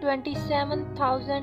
27,000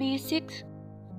B6،